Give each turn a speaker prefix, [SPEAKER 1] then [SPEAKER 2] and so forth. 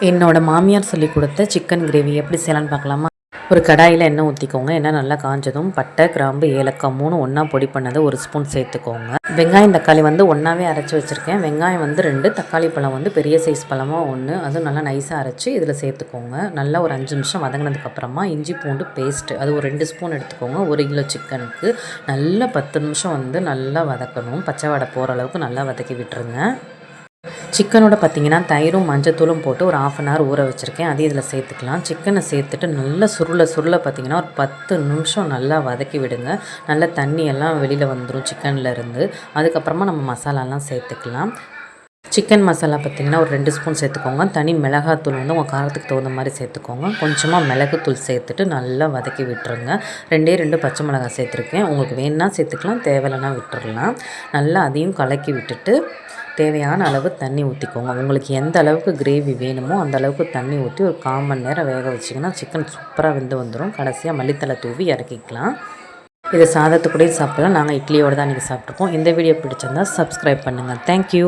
[SPEAKER 1] என்னோட மாமியார் சொல்லி கொடுத்த சிக்கன் கிரேவி எப்படி செய்யலான்னு பார்க்கலாமா? ஒரு கடாயில் எண்ணெய் ஊற்றிக்கோங்க. எண்ணெய் நல்லா காஞ்சதும் பட்டை, கிராம்பு, ஏலக்காய் 3 ஒன்றா பொடி பண்ணதை 1 ஸ்பூன் சேர்த்துக்கோங்க. வெங்காயம், தக்காளி ஒன்றாவே அரைச்சி வச்சுருக்கேன். வெங்காயம் 2, தக்காளி பழம் பெரிய சைஸ் பழமாக 1, அதுவும் நல்லா நைஸாக அரைச்சி இதில் சேர்த்துக்கோங்க. நல்லா ஒரு 5 நிமிஷம் வதங்கினதுக்கப்புறமா இஞ்சி பூண்டு பேஸ்ட்டு அது ஒரு 2 ஸ்பூன் எடுத்துக்கோங்க. 1 கிலோ சிக்கனுக்கு நல்லா 10 நிமிஷம் நல்லா வதக்கணும். பச்சை வாடை போகிற அளவுக்கு நல்லா வதக்கி விட்டுருங்க. சிக்கனோட பார்த்திங்கன்னா தயிரும் மஞ்சத்தூளும் போட்டு ஒரு 1/2 hour ஊற வச்சுருக்கேன். அதையும் இதில் சேர்த்துக்கலாம். சிக்கனை சேர்த்துட்டு நல்லா சுருள பார்த்திங்கன்னா ஒரு 10 நிமிஷம் நல்லா வதக்கி விடுங்க. நல்லா தண்ணியெல்லாம் வெளியில் வந்துடும் சிக்கன்லேருந்து. அதுக்கப்புறமா நம்ம மசாலாலாம் சேர்த்துக்கலாம். சிக்கன் மசாலா பார்த்திங்கன்னா ஒரு 2 ஸ்பூன் சேர்த்துக்கோங்க. தனி மிளகாத்தூள் உங்கள் காரத்துக்கு தகுந்த மாதிரி சேர்த்துக்கோங்க. கொஞ்சமாக மிளகுத்தூள் சேர்த்துட்டு நல்லா வதக்கி விட்டுருங்க. 2 பச்சை மிளகாய் சேர்த்துருக்கேன். உங்களுக்கு வேணுன்னா சேர்த்துக்கலாம், தேவையில்லைன்னா விட்டுறலாம். நல்லா அதையும் கலக்கி விட்டுட்டு தேவையான அளவு தண்ணி ஊற்றிக்கோங்க. உங்களுக்கு எந்த அளவுக்கு கிரேவி வேணுமோ அந்த அளவுக்கு தண்ணி ஊற்றி ஒரு 1/4 மணி நேரம் வேக வச்சிங்கன்னா சிக்கன் சூப்பராக வெந்து வந்துடும். கடைசியாக மல்லித்தலை தூவி இறக்கிக்கலாம். இதை சாதத்துக்கூடயும் சாப்பிடலாம். நாங்கள் இட்லியோடு தான் இன்றைக்கி சாப்பிட்ருக்கோம். இந்த வீடியோ பிடிச்சிருந்தால் சப்ஸ்கிரைப் பண்ணுங்கள். தேங்க்யூ.